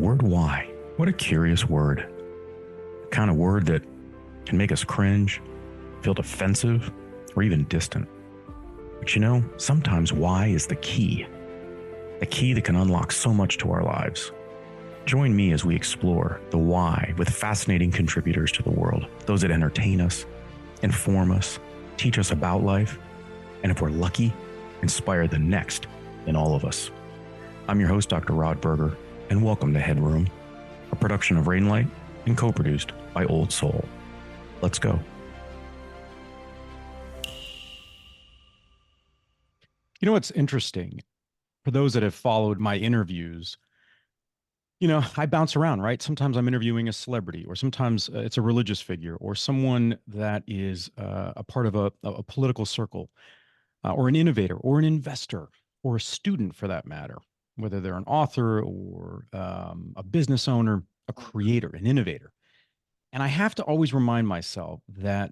word why. What a curious word. The kind of word that can make us cringe, feel defensive, or even distant. But you know, sometimes why is the key that can unlock so much to our lives. Join me as we explore the why with fascinating contributors to the world, those that entertain us, inform us, teach us about life, and if we're lucky, inspire the next in all of us. I'm your host, Dr. Rod Berger, and welcome to HeadRoom, a production of Brainlight and co-produced by Old Soul. Let's go. You know what's interesting? For those that have followed my interviews, I bounce around, right? Sometimes I'm interviewing a celebrity, or sometimes it's a religious figure, or someone that is a part of a political circle, or an innovator, or an investor, or a student for that matter, whether they're an author or a business owner, a creator, an innovator. And I have to always remind myself that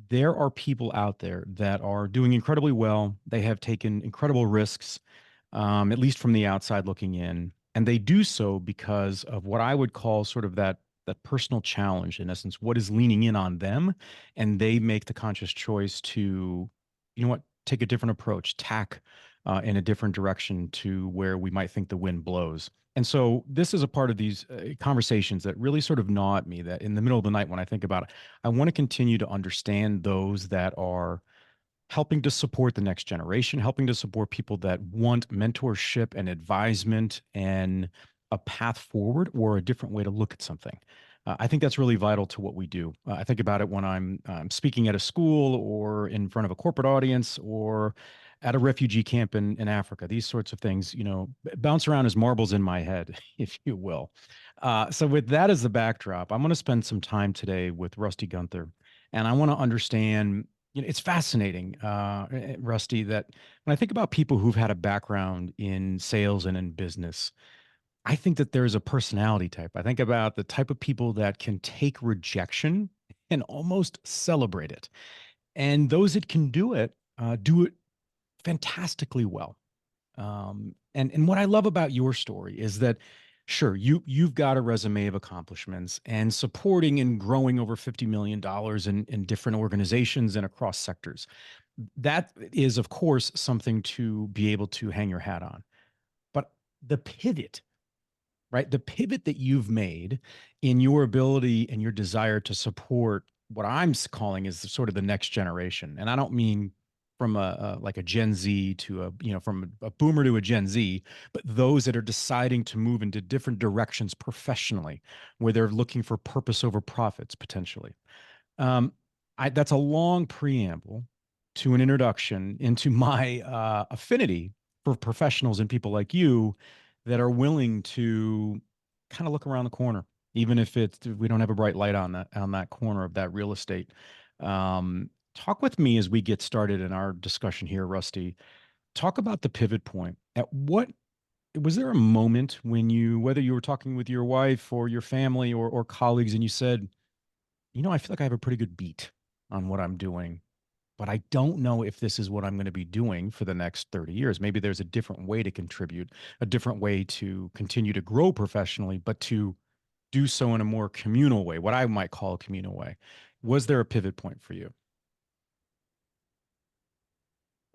there are people out there that are doing incredibly well. They have taken incredible risks, at least from the outside looking in. And they do so because of what I would call sort of that personal challenge, in essence, what is leaning in on them. And they make the conscious choice to, take a different approach, tack in a different direction to where we might think the wind blows. And so this is a part of these conversations that really sort of gnaw at me, that in the middle of the night when I think about it, I want to continue to understand those that are helping to support the next generation, helping to support people that want mentorship and advisement and a path forward or a different way to look at something. I think that's really vital to what we do. I think about it when I'm speaking at a school or in front of a corporate audience or at a refugee camp in Africa. These sorts of things, bounce around as marbles in my head, if you will. So with that as the backdrop, I'm going to spend some time today with Rusty Gunther, and I want to understand. It's fascinating, Rusty, that when I think about people who've had a background in sales and in business, I think that there's a personality type. I think about the type of people that can take rejection and almost celebrate it. And those that can do it fantastically well. And what I love about your story is that, sure, you've got a resume of accomplishments and supporting and growing over $50 million in different organizations and across sectors. That is, of course, something to be able to hang your hat on. But the pivot, right? The pivot that you've made in your ability and your desire to support what I'm calling is sort of the next generation. And I don't mean from like a Gen Z to from a boomer to a Gen Z, but those that are deciding to move into different directions professionally, where they're looking for purpose over profits potentially. Um, that's a long preamble to an introduction into my affinity for professionals and people like you that are willing to kind of look around the corner, even if we don't have a bright light on that corner of that real estate. Talk with me as we get started in our discussion here, Rusty. Talk about the pivot point. At what was there a moment when whether you were talking with your wife or your family or colleagues, and you said, I feel like I have a pretty good beat on what I'm doing, but I don't know if this is what I'm going to be doing for the next 30 years. Maybe there's a different way to contribute, a different way to continue to grow professionally, but to do so in a more communal way, what I might call a communal way. Was there a pivot point for you?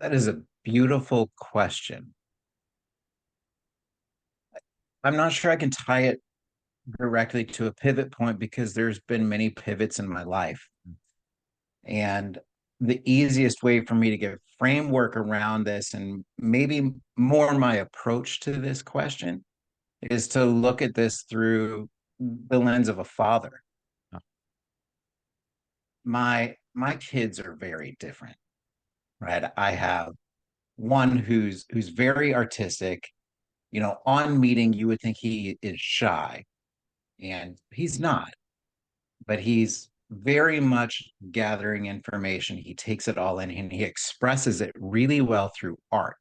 That is a beautiful question. I'm not sure I can tie it directly to a pivot point because there's been many pivots in my life. And the easiest way for me to get framework around this and maybe more my approach to this question is to look at this through the lens of a father. Oh. My kids are very different, right? I have one who's very artistic. On meeting, you would think he is shy, and he's not, but he's very much gathering information. He takes it all in and he expresses it really well through art.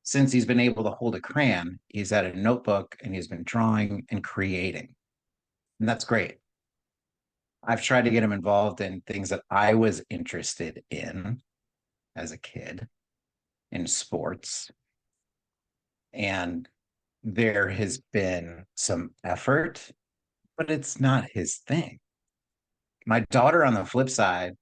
Since he's been able to hold a crayon, he's had a notebook and he's been drawing and creating. And that's great. I've tried to get him involved in things that I was interested in as a kid, in sports. And there has been some effort, but it's not his thing. My daughter, on the flip side,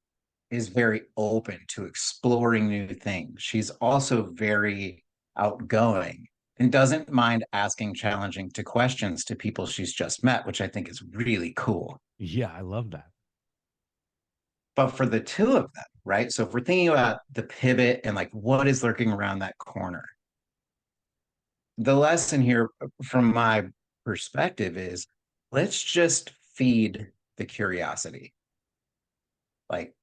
is very open to exploring new things. She's also very outgoing and doesn't mind asking challenging to questions to people she's just met, which I think is really cool. Yeah, I love that. But for the two of them, right? So if we're thinking about the pivot and like what is lurking around that corner, the lesson here from my perspective is let's just feed the curiosity. Like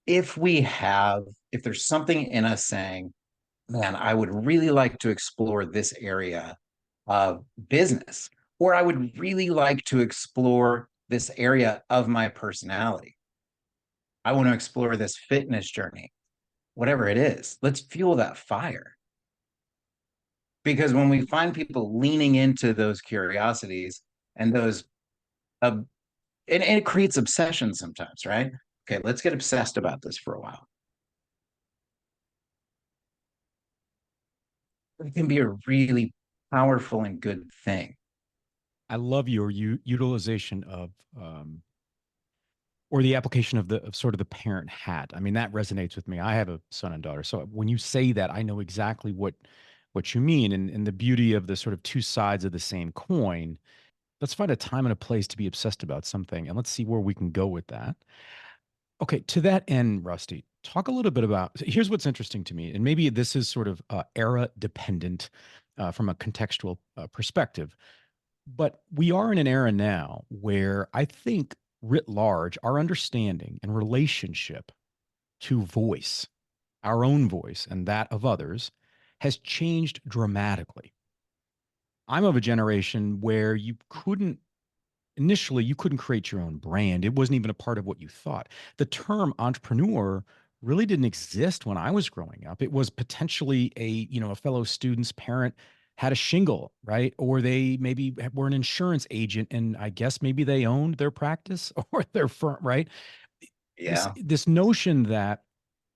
if there's something in us saying, man, I would really like to explore this area of business, or I would really like to explore this area of my personality. I want to explore this fitness journey, whatever it is. Let's fuel that fire. Because when we find people leaning into those curiosities and those, and it creates obsession sometimes, right? Okay, let's get obsessed about this for a while. It can be a really powerful and good thing. I love your utilization of or the application of sort of the parent hat. I mean, that resonates with me. I have a son and daughter. So when you say that, I know exactly what you mean. And the beauty of the sort of two sides of the same coin. Let's find a time and a place to be obsessed about something, and let's see where we can go with that. Okay, to that end, Rusty, talk a little bit about. Here's what's interesting to me, and maybe this is sort of era dependent from a contextual perspective. But we are in an era now where I think, writ large, our understanding and relationship to voice, our own voice and that of others, has changed dramatically. I'm of a generation where initially you couldn't create your own brand. It wasn't even a part of what you thought. The term entrepreneur really didn't exist when I was growing up. It was potentially a fellow student's parent had a shingle, right? Or they maybe were an insurance agent and I guess maybe they owned their practice or their firm, right? This Yeah. this notion that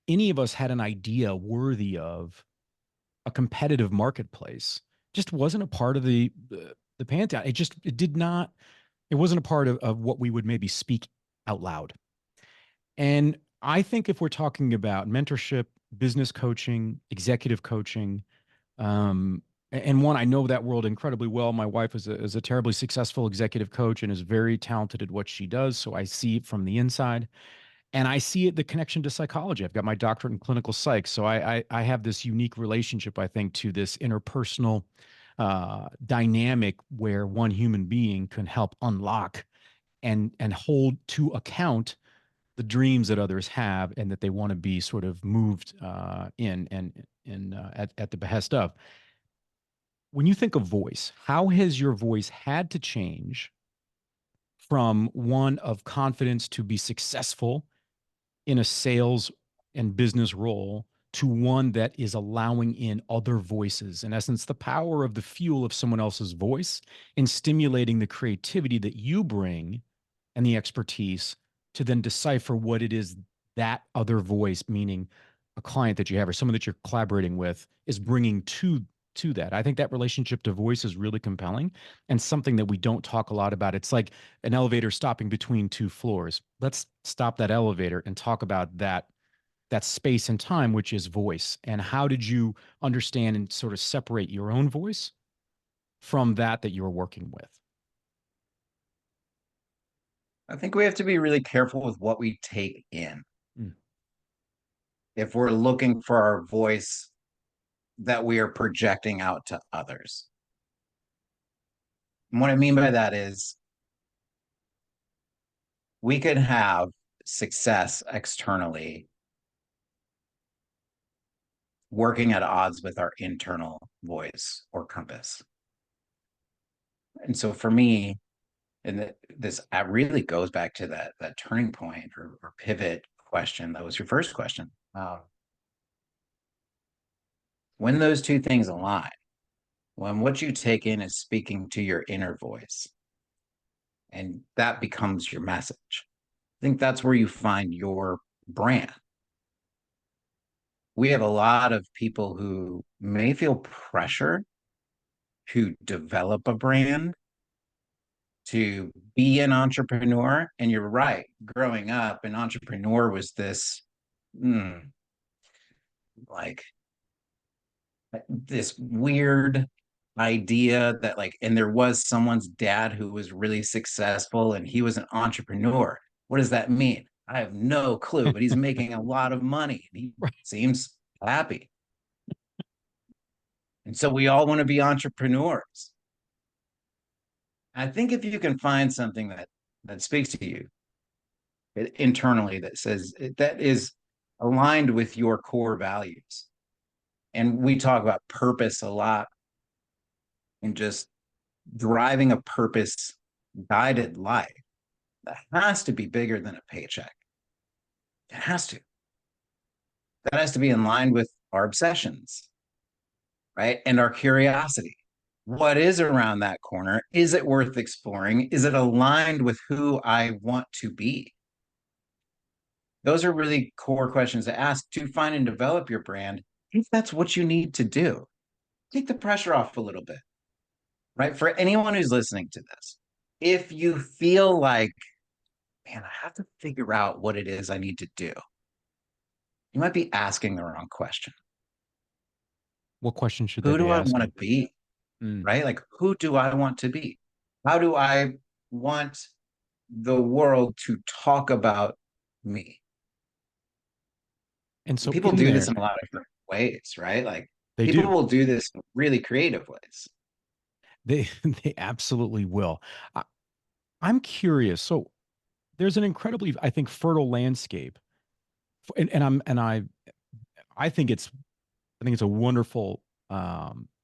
any of us had an idea worthy of a competitive marketplace just wasn't a part of the pantheon. It wasn't a part of what we would maybe speak out loud. And I think if we're talking about mentorship, business coaching, executive coaching, and one, I know that world incredibly well. My wife is a terribly successful executive coach and is very talented at what she does. So I see it from the inside. And I see it, the connection to psychology. I've got my doctorate in clinical psych. So I have this unique relationship, I think, to this interpersonal dynamic where one human being can help unlock and hold to account the dreams that others have and that they want to be sort of moved at the behest of. When you think of voice, how has your voice had to change from one of confidence to be successful in a sales and business role to one that is allowing in other voices? In essence, the power of the fuel of someone else's voice in stimulating the creativity that you bring and the expertise to then decipher what it is that other voice, meaning a client that you have or someone that you're collaborating with, is bringing to that. I think that relationship to voice is really compelling and something that we don't talk a lot about. It's like an elevator stopping between two floors. Let's stop that elevator and talk about that space and time, which is voice. And how did you understand and sort of separate your own voice from that you're working with? I think we have to be really careful with what we take in. Mm. If we're looking for our voice that we are projecting out to others. And what I mean by that is we could have success externally working at odds with our internal voice or compass. And so for me, and this really goes back to that turning point or pivot question. That was your first question. When those two things align, when what you take in is speaking to your inner voice, and that becomes your message, I think that's where you find your brand. We have a lot of people who may feel pressure who develop a brand to be an entrepreneur. And you're right, growing up, an entrepreneur was this like this weird idea that like, and there was someone's dad who was really successful and he was an entrepreneur. What does that mean? I have no clue, but he's making a lot of money and he seems happy. And so we all want to be entrepreneurs. I think if you can find something that speaks to you internally, that says that is aligned with your core values. And we talk about purpose a lot, and just driving a purpose guided life that has to be bigger than a paycheck. It has to. That has to be in line with our obsessions, right? And our curiosity. What is around that corner? Is it worth exploring? Is it aligned with who I want to be? Those are really core questions to ask to find and develop your brand, if that's what you need to do. Take the pressure off a little bit, right? For anyone who's listening to this, if you feel like, man, I have to figure out what it is I need to do, you might be asking the wrong question. What question should they Who be do I asking? want to be? Right? Like, who do I want to be? How do I want the world to talk about me? And so People in do there, this in a lot of different ways, right? Like, they people do. will do this in really creative ways. They they absolutely will. I, I'm curious. So there's an incredibly, I think, fertile landscape, I think it's a wonderful,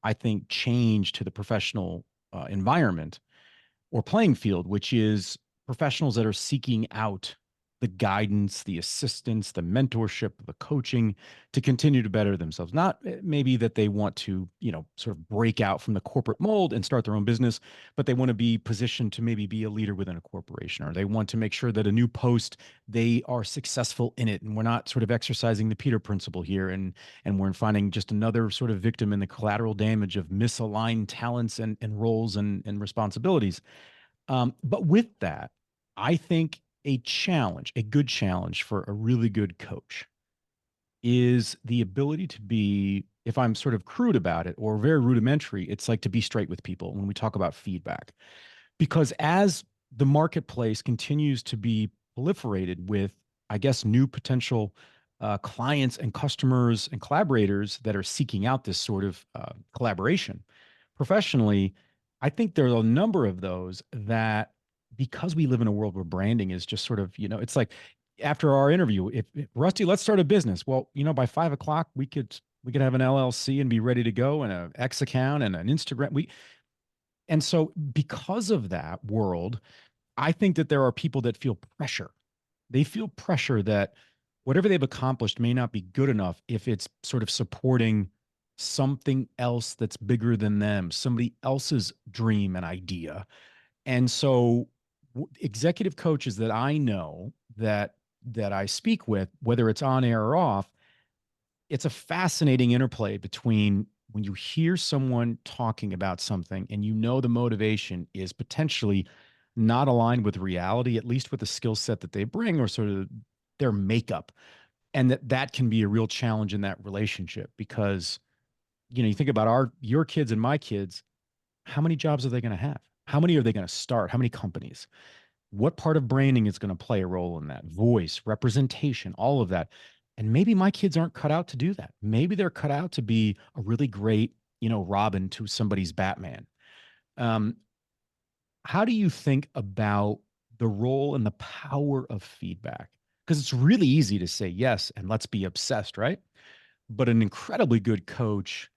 I think, change to the professional environment or playing field, which is professionals that are seeking out the guidance, the assistance, the mentorship, the coaching to continue to better themselves. Not maybe that they want to, sort of break out from the corporate mold and start their own business, but they want to be positioned to maybe be a leader within a corporation, or they want to make sure that a new post, they are successful in it. And we're not sort of exercising the Peter principle here. And we're finding just another sort of victim in the collateral damage of misaligned talents and roles and responsibilities. But with that, I think a good challenge for a really good coach is the ability to be, if I'm sort of crude about it or very rudimentary, it's like to be straight with people when we talk about feedback. Because as the marketplace continues to be proliferated with, I guess, new potential clients and customers and collaborators that are seeking out this sort of collaboration professionally, I think there are a number of those that, because we live in a world where branding is just sort of, it's like after our interview, if Rusty, let's start a business. Well, by 5 o'clock, we could have an LLC and be ready to go, and an X account and an Instagram. And so because of that world, I think that there are people that feel pressure. They feel pressure that whatever they've accomplished may not be good enough if it's sort of supporting something else that's bigger than them, somebody else's dream and idea. And so executive coaches that I know that I speak with, whether it's on air or off, it's a fascinating interplay between when you hear someone talking about something and the motivation is potentially not aligned with reality, at least with the skill set that they bring or sort of their makeup. And that can be a real challenge in that relationship because, you think about your kids and my kids, how many jobs are they going to have? How many are they going to start? How many companies? What part of branding is going to play a role in that? Voice, representation, all of that. And maybe my kids aren't cut out to do that. Maybe they're cut out to be a really great, Robin to somebody's Batman. Um, how do you think about the role and the power of feedback? Because it's really easy to say yes and let's be obsessed, right? But an incredibly good coach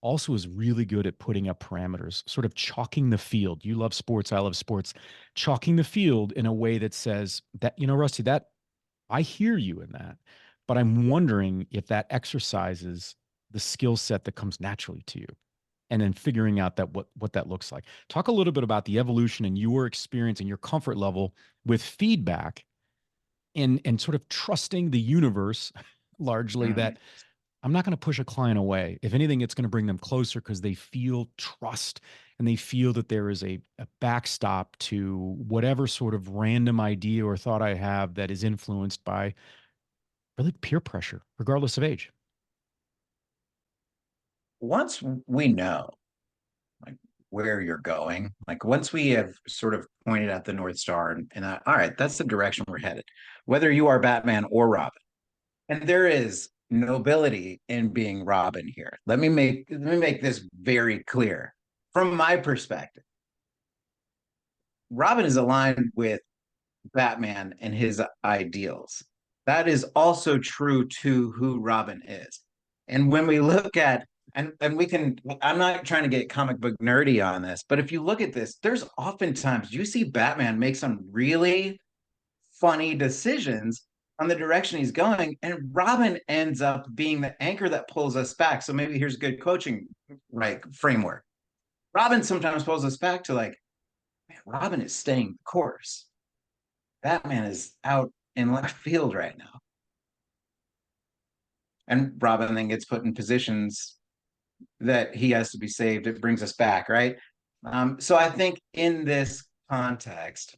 also is really good at putting up parameters, sort of chalking the field. You love sports, I love sports. Chalking the field in a way that says that, Rusty, that I hear you in that, but I'm wondering if that exercises the skill set that comes naturally to you, and then figuring out that what that looks like. Talk a little bit about the evolution and your experience and your comfort level with feedback and sort of trusting the universe largely Mhm. that I'm not going to push a client away. If anything, it's going to bring them closer because they feel trust and they feel that there is a backstop to whatever sort of random idea or thought I have that is influenced by really peer pressure, regardless of age. Once we know like where you're going, like once we have sort of pointed out the North Star and all right, that's the direction we're headed, whether you are Batman or Robin. And there is nobility in being Robin here. Let me make this very clear. From my perspective, Robin is aligned with Batman and his ideals. That is also true to who Robin is. And when we look at and we can I'm not trying to get comic book nerdy on this, but if you look at this, there's oftentimes you see Batman make some really funny decisions on the direction he's going, and Robin ends up being the anchor that pulls us back. So maybe here's good coaching like framework. Robin sometimes pulls us back to like, man, Robin is staying the course. Batman is out in left field right now. And Robin then gets put in positions that he has to be saved. It brings us back, right? So I think in this context,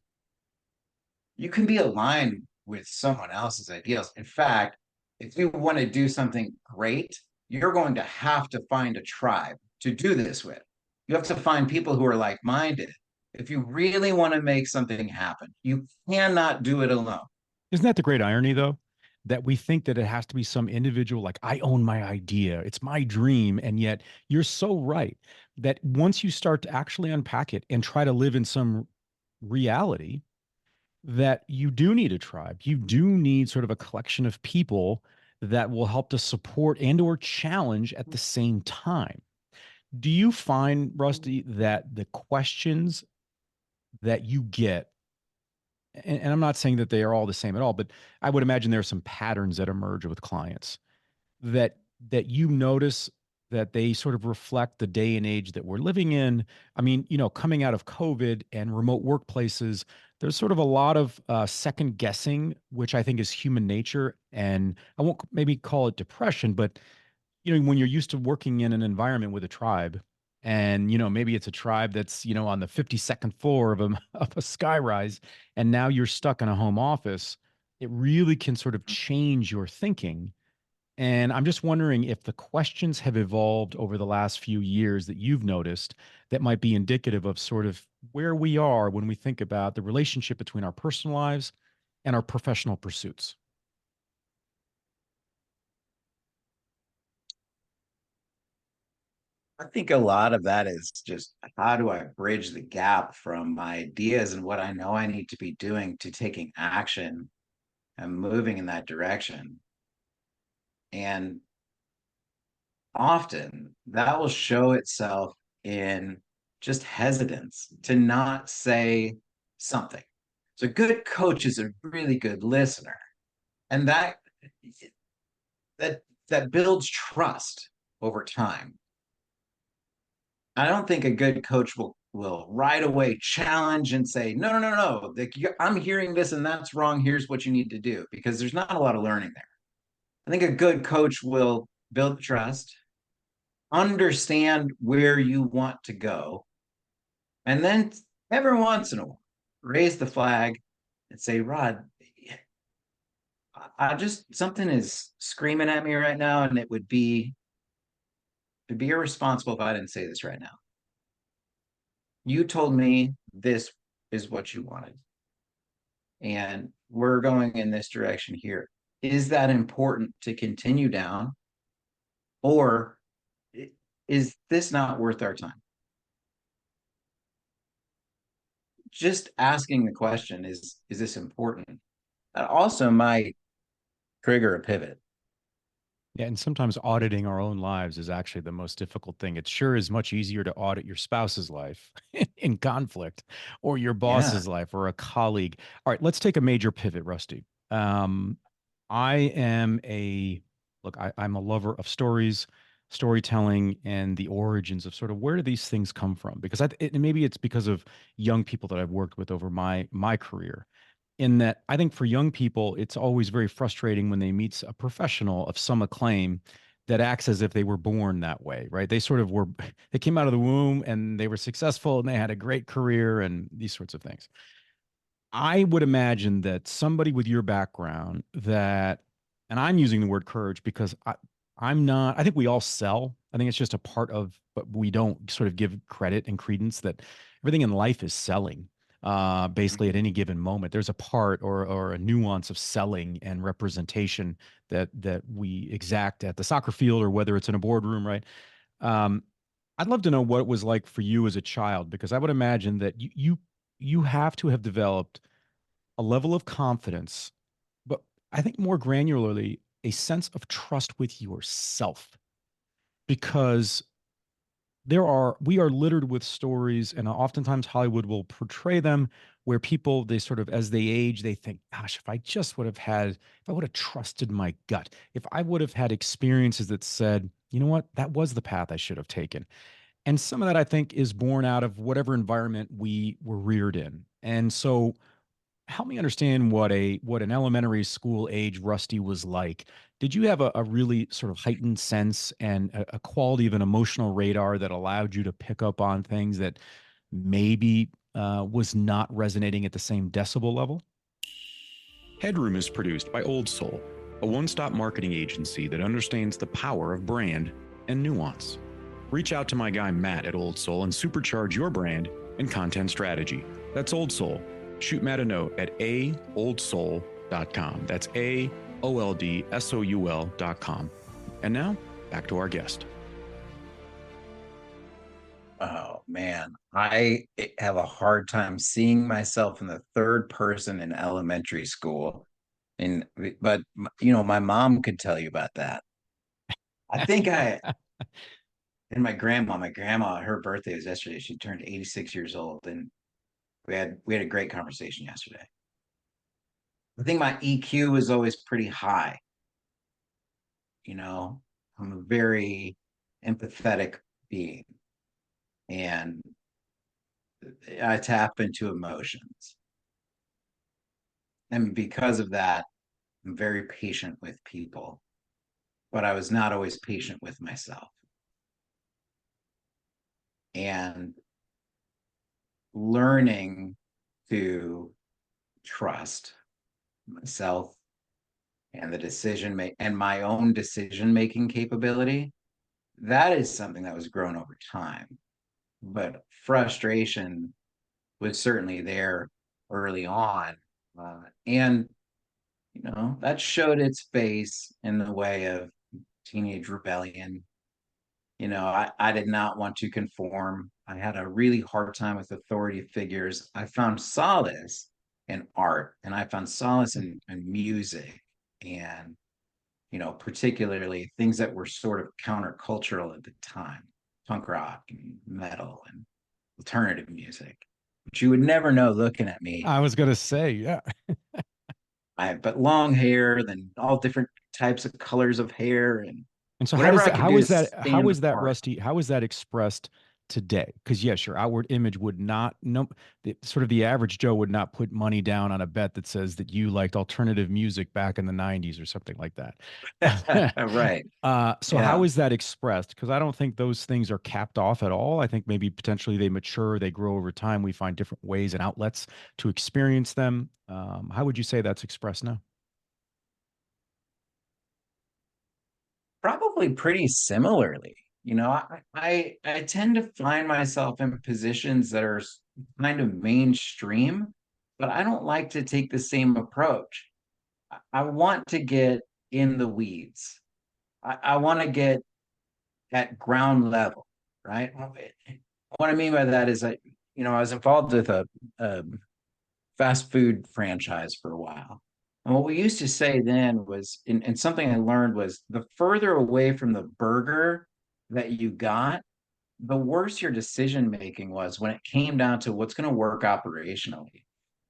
you can be aligned with someone else's ideals. In fact, if you want to do something great, you're going to have to find a tribe to do this with. You have to find people who are like minded. If you really want to make something happen, you cannot do it alone. Isn't that the great irony, though? That we think that it has to be some individual, like, I own my idea, it's my dream. And yet you're so right that once you start to actually unpack it and try to live in some reality, that you do need a tribe. You do need sort of a collection of people that will help to support and or challenge at the same time. Do you find, Rusty, that the questions that you get, and I'm not saying that they are all the same at all, but I would imagine there are some patterns that emerge with clients that you notice that they sort of reflect the day and age that we're living in. I mean, coming out of COVID and remote workplaces, there's sort of a lot of second guessing, which I think is human nature. And I won't maybe call it depression, but when you're used to working in an environment with a tribe, and maybe it's a tribe that's on the 52nd floor of a of a skyrise, and now you're stuck in a home office, it really can sort of change your thinking. And I'm just wondering if the questions have evolved over the last few years that you've noticed that might be indicative of sort of where we are when we think about the relationship between our personal lives and our professional pursuits. I think a lot of that is just how do I bridge the gap from my ideas and what I know I need to be doing to taking action and moving in that direction. And often that will show itself in just hesitance to not say something. So a good coach is a really good listener. And that builds trust over time. I don't think a good coach will right away challenge and say, no, no, no, no. Like, I'm hearing this and that's wrong. Here's what you need to do, because there's not a lot of learning there. I think a good coach will build trust, understand where you want to go, and then every once in a while raise the flag and say, Rod, I just something is screaming at me right now, and it'd be irresponsible if I didn't say this right now. You told me this is what you wanted, and we're going in this direction here. Is that important to continue down, or is this not worth our time? Just asking the question, is this important? That also might trigger a pivot. Yeah, and sometimes auditing our own lives is actually the most difficult thing. It sure is much easier to audit your spouse's life in conflict, or your Yeah. boss's life, or a colleague. All right, let's take a major pivot, Rusty. Um, I am a look, I'm a lover of stories, storytelling, and the origins of sort of where do these things come from? Because maybe it's because of young people that I've worked with over my career, in that I think for young people, it's always very frustrating when they meet a professional of some acclaim that acts as if they were born that way, right? They sort of were, they came out of the womb and they were successful and they had a great career and these sorts of things. I would imagine that somebody with your background that, and I'm using the word courage because I'm not, I think we all sell. I think it's just a part of, but we don't sort of give credit and credence that everything in life is selling. Basically, at any given moment, there's a part or a nuance of selling and representation that we exact at the soccer field or whether it's in a boardroom, right? Um, I'd love to know what it was like for you as a child, because I would imagine that you have to have developed a level of confidence, but I think more granularly, a sense of trust with yourself. Because we are littered with stories, and oftentimes Hollywood will portray them where people, they sort of, as they age, they think, gosh, if I just would have had, if I would have trusted my gut, if I would have had experiences that said, you know what, that was the path I should have taken. And some of that I think is born out of whatever environment we were reared in. And so help me understand what an elementary school age Rusty was like. Did you have a really sort of heightened sense and a quality of an emotional radar that allowed you to pick up on things that maybe was not resonating at the same decibel level? HeadRoom is produced by Old Soul, a one-stop marketing agency that understands the power of brand and nuance. Reach out to my guy Matt at Old Soul and supercharge your brand and content strategy. That's Old Soul. Shoot Matt a note at aoldsoul.com. That's AOLDSOUL.com. And now, back to our guest. Oh man, I have a hard time seeing myself in the third person in elementary school. And but my mom could tell you about that. I think I and my grandma, her birthday was yesterday. She turned 86 years old, and we had a great conversation yesterday. I think my EQ was always pretty high. You know, I'm a very empathetic being, and I tap into emotions. And because of that, I'm very patient with people, but I was not always patient with myself. And learning to trust myself and the decision make and my own decision making capability, that is something that was grown over time. But frustration was certainly there early on. And that showed its face in the way of teenage rebellion. I did not want to conform. I had a really hard time with authority figures. I found solace in art, and I found solace in music, and particularly things that were sort of countercultural at the time, punk rock and metal and alternative music, which you would never know looking at me. I was going to say, yeah. But long hair, then all different types of colors of hair, and And so whatever I could do to how stand is that, apart. Rusty? How is that expressed today? Because yes, your outward image would not, no, sort of the average Joe would not put money down on a bet that says that you liked alternative music back in the 90s or something like that. Right. So Yeah. how is that expressed? Because I don't think those things are capped off at all. I think maybe potentially they mature, they grow over time. We find different ways and outlets to experience them. How would you say that's expressed now? Probably pretty similarly. I tend to find myself in positions that are kind of mainstream, but I don't like to take the same approach. I want to get in the weeds. I want to get at ground level, right? What I mean by that is I was involved with a fast food franchise for a while. And what we used to say then was, and something I learned was the further away from the burger that you got, the worse your decision making was when it came down to what's going to work operationally.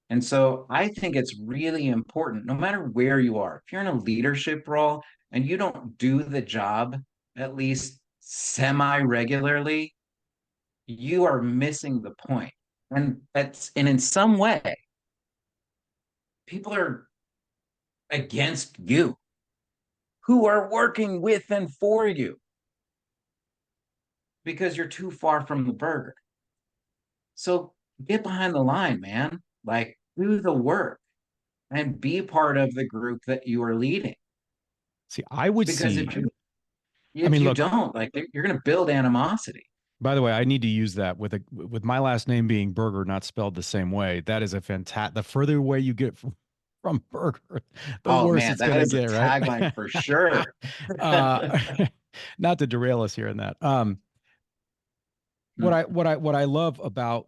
And so I think it's really important, no matter where you are, if you're in a leadership role and you don't do the job at least semi regularly, you are missing the point. And in some way, people are against you, who are working with and for you because you're too far from the burger. So get behind the line, man. Like, do the work and be part of the group that you are leading. See, I would Because see, I if mean, you look, don't, like, you're going to build animosity. by the way, I need to use that with my last name being Burger, not spelled the same way. That is a fantastic. The further away you get from Burger, the Oh worse man, it's that going to is a get, right? tagline for sure. uh, not to derail us here in that. What I love about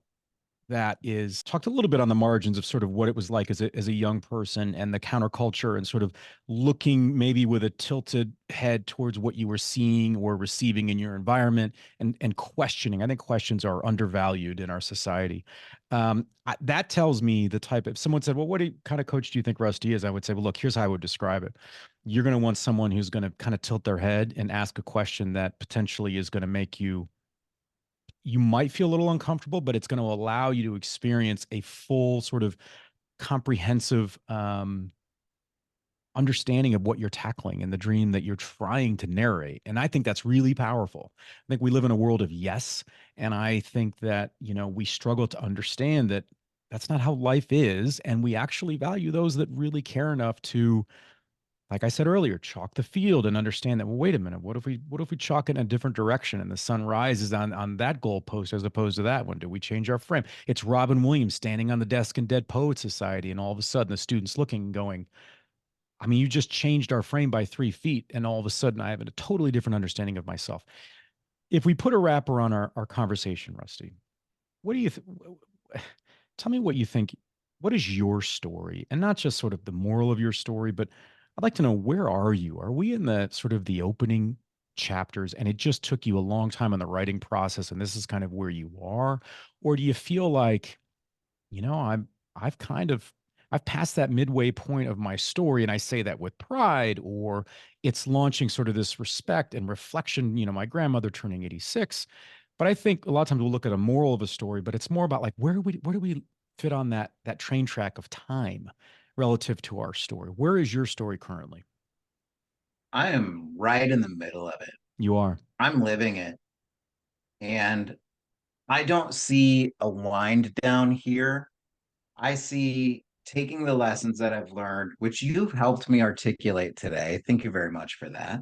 that is talked a little bit on the margins of sort of what it was like as a young person and the counterculture and sort of looking maybe with a tilted head towards what you were seeing or receiving in your environment and questioning. I think questions are undervalued in our society. That tells me the type of someone said, well, what kind of coach do you think Rusty is? I would say, well, look, here's how I would describe it. You're going to want someone who's going to kind of tilt their head and ask a question that potentially is going to make you might feel a little uncomfortable, but it's going to allow you to experience a full sort of comprehensive understanding of what you're tackling and the dream that you're trying to narrate. And I think that's really powerful. I think we live in a world of yes. And I think that, we struggle to understand that that's not how life is. And we actually value those that really care enough to, like I said earlier, chalk the field and understand that, well, wait a minute, what if we chalk it in a different direction and the sun rises on that goalpost as opposed to that one? Do we change our frame? It's Robin Williams standing on the desk in Dead Poet Society, and all of a sudden the student's looking and going, I mean, you just changed our frame by 3 feet, and all of a sudden I have a totally different understanding of myself. If we put a wrapper on our conversation, Rusty, what do you tell me what you think? What is your story? And not just sort of the moral of your story, but I'd like to know, where are you? Are we in the sort of the opening chapters and it just took you a long time in the writing process and this is kind of where you are? Or do you feel like, I've kind of I've passed that midway point of my story, and I say that with pride, or it's launching sort of this respect and reflection, my grandmother turning 86. But I think a lot of times we'll look at a moral of a story, but it's more about like where do we fit on that train track of time relative to our story? Where is your story currently? I am right in the middle of it. You are. I'm living it. And I don't see a wind down here. I see taking the lessons that I've learned, which you've helped me articulate today. Thank you very much for that.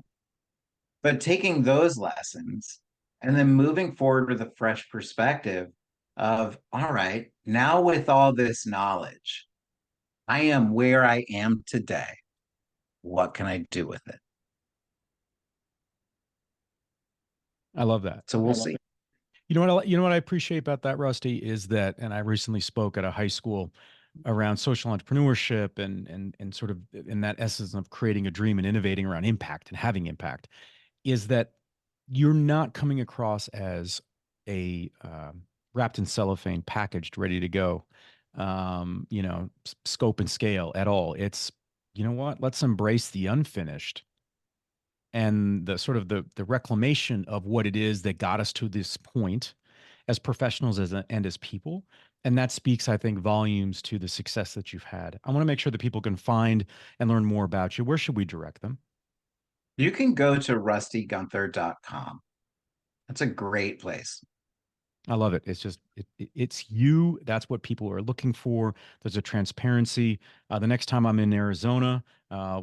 But taking those lessons and then moving forward with a fresh perspective of, all right, now with all this knowledge, I am where I am today. What can I do with it? I love that. So we'll see. You know what I appreciate about that, Rusty, is that, and I recently spoke at a high school around social entrepreneurship and sort of in that essence of creating a dream and innovating around impact and having impact, is that you're not coming across as a wrapped in cellophane, packaged, ready to go, scope and scale at all. It's, you know what? Let's embrace the unfinished and the sort of the reclamation of what it is that got us to this point as professionals and as people. And that speaks, I think, volumes to the success that you've had. I want to make sure that people can find and learn more about you. Where should we direct them? You can go to rustygunther.com. That's a great place. I love it. It's just, it's you. That's what people are looking for. There's a transparency. The next time I'm in Arizona,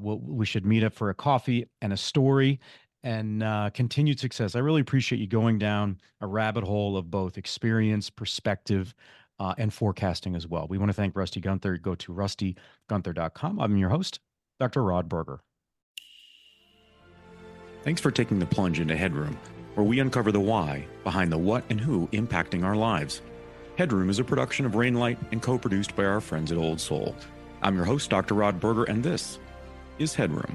we should meet up for a coffee and a story and continued success. I really appreciate you going down a rabbit hole of both experience, perspective, and forecasting as well. We want to thank Rusty Gunther. Go to rustygunther.com. I'm your host, Dr. Rod Berger. Thanks for taking the plunge into HeadRoom, where we uncover the why behind the what and who impacting our lives. HeadRoom is a production of Brainlight and co-produced by our friends at Old Soul. I'm your host, Dr. Rod Berger, and this is HeadRoom.